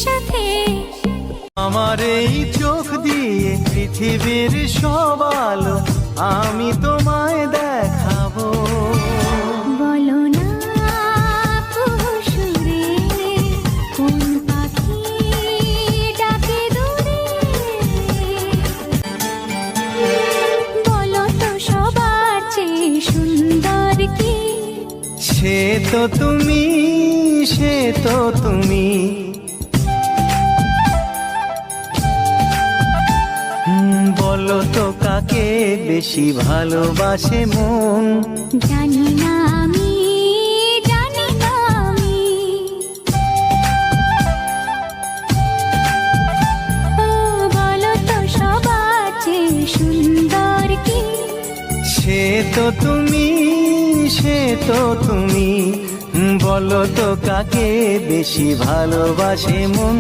সাথে। আমার এই চোখ দিয়ে পৃথিবীর সব আলো আমি তোমায় দেখাবো। বলো না কুহুসুরে কোন পাখি ডাকে দূরে। বলো তো সবার চেয়ে সুন্দর কি? সে তো তুমি, সে তো তুমি। বলো তো কাকে বেশি ভালোবাসে মন? জানি না আমি, জানি না আমি। ও বলো তো সবার চেয়ে সুন্দর কি? সে তো তুমি, সে তো তুমি। বলো তো কাকে বেশি ভালোবাসে মন?